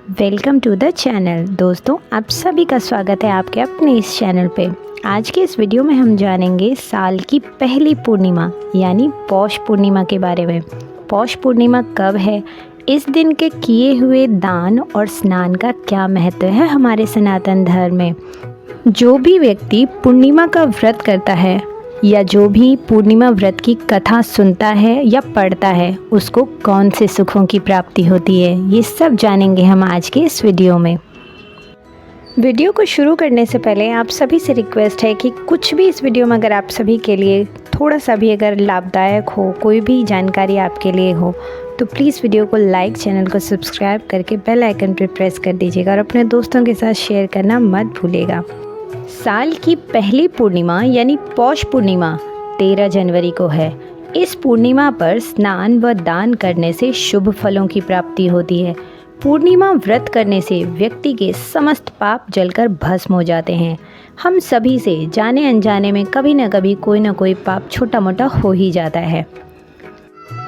Welcome to the channel. दोस्तों, आप सभी का स्वागत है आपके अपने इस चैनल पे। आज के इस वीडियो में हम जानेंगे साल की पहली पूर्णिमा यानी पौष पूर्णिमा के बारे में। पौष पूर्णिमा कब है, इस दिन के किए हुए दान और स्नान का क्या महत्व है हमारे सनातन धर्म में। जो भी व्यक्ति पूर्णिमा का व्रत करता है या जो भी पूर्णिमा व्रत की कथा सुनता है या पढ़ता है, उसको कौन से सुखों की प्राप्ति होती है, ये सब जानेंगे हम आज के इस वीडियो में। वीडियो को शुरू करने से पहले आप सभी से रिक्वेस्ट है कि कुछ भी इस वीडियो में अगर आप सभी के लिए थोड़ा सा भी अगर लाभदायक हो, कोई भी जानकारी आपके लिए हो, तो प्लीज़ वीडियो को लाइक, चैनल को सब्सक्राइब करके बेल आइकन पर प्रेस कर दीजिएगा और अपने दोस्तों के साथ शेयर करना मत भूलिएगा। साल की पहली पूर्णिमा यानी पौष पूर्णिमा 13 जनवरी को है। इस पूर्णिमा पर स्नान व दान करने से शुभ फलों की प्राप्ति होती है। पूर्णिमा व्रत करने से व्यक्ति के समस्त पाप जलकर भस्म हो जाते हैं। हम सभी से जाने अनजाने में कभी न कभी कोई न कोई पाप छोटा मोटा हो ही जाता है।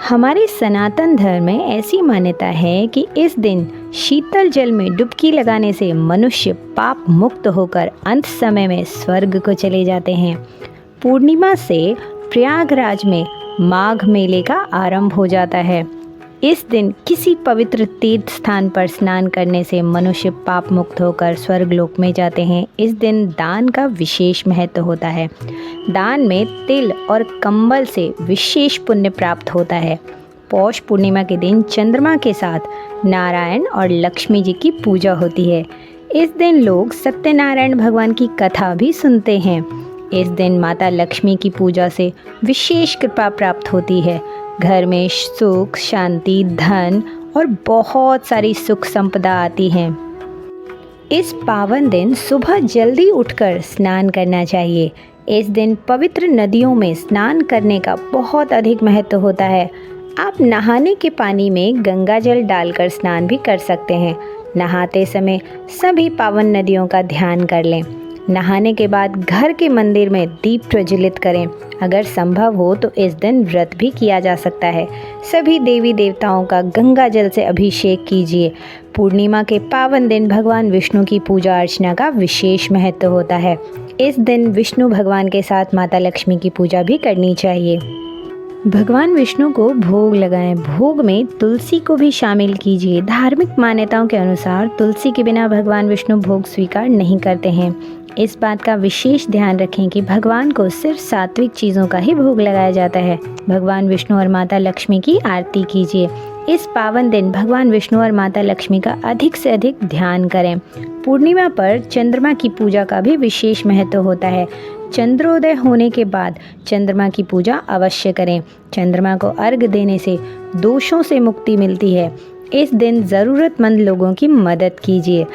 हमारे सनातन धर्म में ऐसी मान्यता है कि इस दिन शीतल जल में डुबकी लगाने से मनुष्य पाप मुक्त होकर अंत समय में स्वर्ग को चले जाते हैं। पूर्णिमा से प्रयागराज में माघ मेले का आरंभ हो जाता है। इस दिन किसी पवित्र तीर्थ स्थान पर स्नान करने से मनुष्य पाप मुक्त होकर स्वर्गलोक में जाते हैं। इस दिन दान का विशेष महत्व होता है। दान में तिल और कंबल से विशेष पुण्य प्राप्त होता है। पौष पूर्णिमा के दिन चंद्रमा के साथ नारायण और लक्ष्मी जी की पूजा होती है। इस दिन लोग सत्यनारायण भगवान की कथा भी सुनते हैं। इस दिन माता लक्ष्मी की पूजा से विशेष कृपा प्राप्त होती है। घर में सुख, शांति, धन और बहुत सारी सुख संपदा आती है। इस पावन दिन सुबह जल्दी उठकर स्नान करना चाहिए। इस दिन पवित्र नदियों में स्नान करने का बहुत अधिक महत्व होता है। आप नहाने के पानी में गंगा जल डालकर स्नान भी कर सकते हैं। नहाते समय सभी पावन नदियों का ध्यान कर लें। नहाने के बाद घर के मंदिर में दीप प्रज्वलित करें। अगर संभव हो तो इस दिन व्रत भी किया जा सकता है। सभी देवी देवताओं का गंगा जल से अभिषेक कीजिए। पूर्णिमा के पावन दिन भगवान विष्णु की पूजा अर्चना का विशेष महत्व होता है। इस दिन विष्णु भगवान के साथ माता लक्ष्मी की पूजा भी करनी चाहिए। भगवान विष्णु को भोग लगाएं। भोग में तुलसी को भी शामिल कीजिए। धार्मिक मान्यताओं के अनुसार तुलसी के बिना भगवान विष्णु भोग स्वीकार नहीं करते हैं। इस बात का विशेष ध्यान रखें कि भगवान को सिर्फ सात्विक चीज़ों का ही भोग लगाया जाता है। भगवान विष्णु और माता लक्ष्मी की आरती कीजिए। इस पावन दिन भगवान विष्णु और माता लक्ष्मी का अधिक से अधिक ध्यान करें। पूर्णिमा पर चंद्रमा की पूजा का भी विशेष महत्व होता है। चंद्रोदय होने के बाद चंद्रमा की पूजा अवश्य करें। चंद्रमा को अर्घ्य देने से दोषों से मुक्ति मिलती है। इस दिन ज़रूरतमंद लोगों की मदद कीजिए।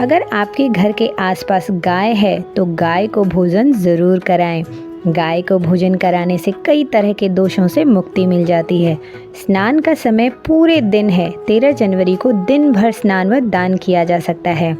अगर आपके घर के आसपास गाय है तो गाय को भोजन ज़रूर कराएं। गाय को भोजन कराने से कई तरह के दोषों से मुक्ति मिल जाती है। स्नान का समय पूरे दिन है। 13 जनवरी को दिन भर स्नान व दान किया जा सकता है।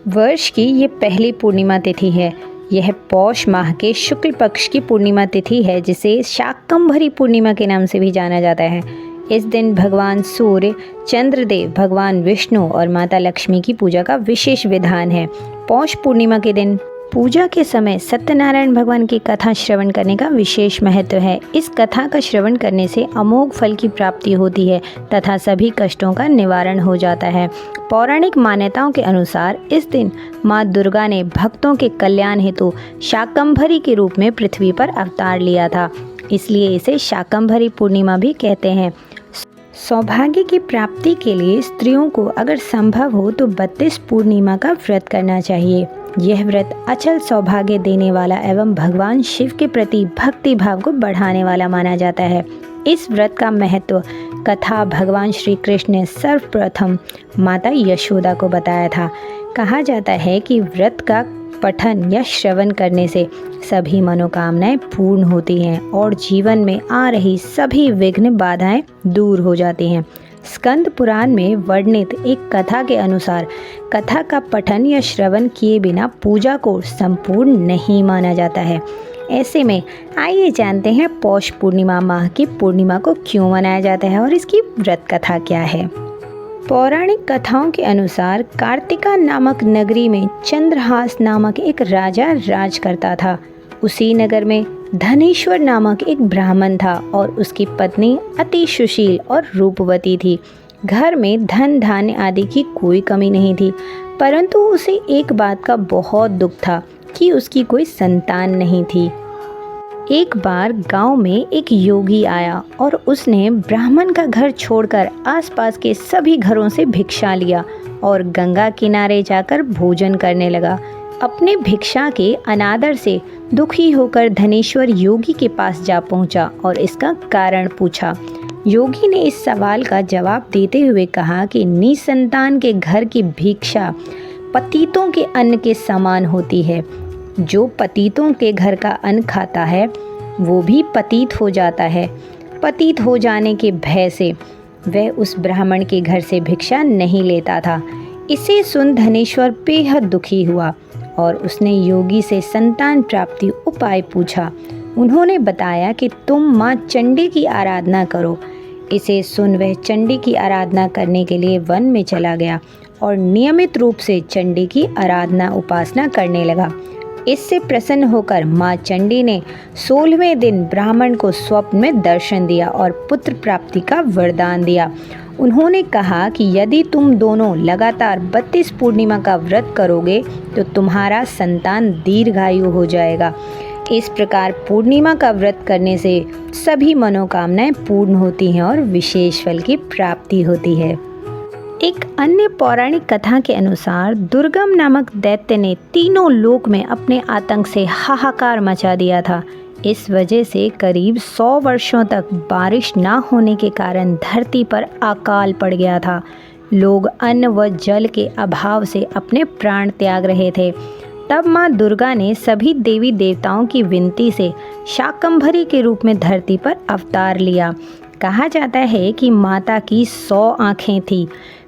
वर्ष की ये पहली पूर्णिमा तिथि है। यह पौष माह के शुक्ल पक्ष की पूर्णिमा तिथि है, जिसे शाकंभरी पूर्णिमा के नाम से भी जाना जाता है। इस दिन भगवान सूर्य, चंद्रदेव, भगवान विष्णु और माता लक्ष्मी की पूजा का विशेष विधान है। पौष पूर्णिमा के दिन पूजा के समय सत्यनारायण भगवान की कथा श्रवण करने का विशेष महत्व है। इस कथा का श्रवण करने से अमोघ फल की प्राप्ति होती है तथा सभी कष्टों का निवारण हो जाता है। पौराणिक मान्यताओं के अनुसार इस दिन माँ दुर्गा ने भक्तों के कल्याण हेतु शाकंभरी के रूप में पृथ्वी पर अवतार लिया था, इसलिए इसे शाकंभरी पूर्णिमा भी कहते हैं। सौभाग्य की प्राप्ति के लिए स्त्रियों को अगर संभव हो तो 32 पूर्णिमा का व्रत करना चाहिए। यह व्रत अचल सौभाग्य देने वाला एवं भगवान शिव के प्रति भक्ति भाव को बढ़ाने वाला माना जाता है। इस व्रत का महत्व कथा भगवान श्री कृष्ण ने सर्वप्रथम माता यशोदा को बताया था। कहा जाता है कि व्रत का पठन या श्रवण करने से सभी मनोकामनाएं पूर्ण होती हैं और जीवन में आ रही सभी विघ्न बाधाएं दूर हो जाती हैं। स्कंद पुराण में वर्णित एक कथा के अनुसार कथा का पठन या श्रवण किए बिना पूजा को संपूर्ण नहीं माना जाता है। ऐसे में आइए जानते हैं पौष पूर्णिमा माह की पूर्णिमा को क्यों मनाया जाता है और इसकी व्रत कथा क्या है। पौराणिक कथाओं के अनुसार कार्तिका नामक नगरी में चंद्रहास नामक एक राजा राज करता था। उसी नगर में धनेश्वर नामक एक ब्राह्मण था और उसकी पत्नी अति सुशील और रूपवती थी। घर में धन धान्य आदि की कोई कमी नहीं थी, परंतु उसे एक बात का बहुत दुख था कि उसकी कोई संतान नहीं थी। एक बार गांव में एक योगी आया और उसने ब्राह्मण का घर छोड़कर आसपास के सभी घरों से भिक्षा लिया और गंगा किनारे जाकर भोजन करने लगा। अपने भिक्षा के अनादर से दुखी होकर धनेश्वर योगी के पास जा पहुंचा और इसका कारण पूछा। योगी ने इस सवाल का जवाब देते हुए कहा कि निसंतान के घर की भिक्षा पतितों के अन्न के समान होती है। जो पतितों के घर का अन्न खाता है वो भी पतित हो जाता है। पतित हो जाने के भय से वह उस ब्राह्मण के घर से भिक्षा नहीं लेता था। इसे सुन धनेश्वर बेहद दुखी हुआ और उसने योगी से संतान प्राप्ति उपाय पूछा। उन्होंने बताया कि तुम माँ चंडी की आराधना करो। इसे सुन वह चंडी की आराधना करने के लिए वन में चला गया और नियमित रूप से चंडी की आराधना उपासना करने लगा। इससे प्रसन्न होकर माँ चंडी ने 16वें दिन ब्राह्मण को स्वप्न में दर्शन दिया और पुत्र प्राप्ति का वरदान दिया। उन्होंने कहा कि यदि तुम दोनों लगातार 32 पूर्णिमा का व्रत करोगे तो तुम्हारा संतान दीर्घायु हो जाएगा। इस प्रकार पूर्णिमा का व्रत करने से सभी मनोकामनाएं पूर्ण होती हैं और विशेष फल की प्राप्ति होती है। एक अन्य पौराणिक कथा के अनुसार दुर्गम नामक दैत्य ने तीनों लोक में अपने आतंक से हाहाकार मचा दिया था। इस वजह से करीब 100 वर्षों तक बारिश ना होने के कारण धरती पर अकाल पड़ गया था। लोग अन्न व जल के अभाव से अपने प्राण त्याग रहे थे। तब माँ दुर्गा ने सभी देवी देवताओं की विनती से शाकंभरी के रूप में धरती पर अवतार लिया। कहा जाता है कि माता की 100 आँखें थीं।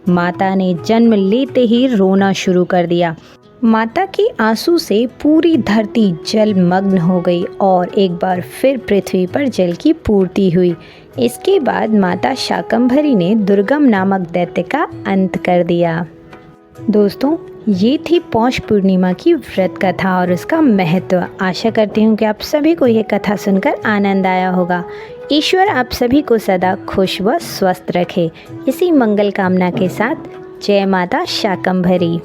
माता ने जन्म लेते ही रोना शुरू कर दिया। माता के आंसू से पूरी धरती जलमग्न हो गई और एक बार फिर पृथ्वी पर जल की पूर्ति हुई। इसके बाद माता शाकंभरी ने दुर्गम नामक दैत्य का अंत कर दिया। दोस्तों, ये थी पौष पूर्णिमा की व्रत कथा और उसका महत्व। आशा करती हूँ कि आप सभी को ये कथा सुनकर आनंद आया होगा। ईश्वर आप सभी को सदा खुश व स्वस्थ रखे। इसी मंगल कामना के साथ जय माता शाकंभरी।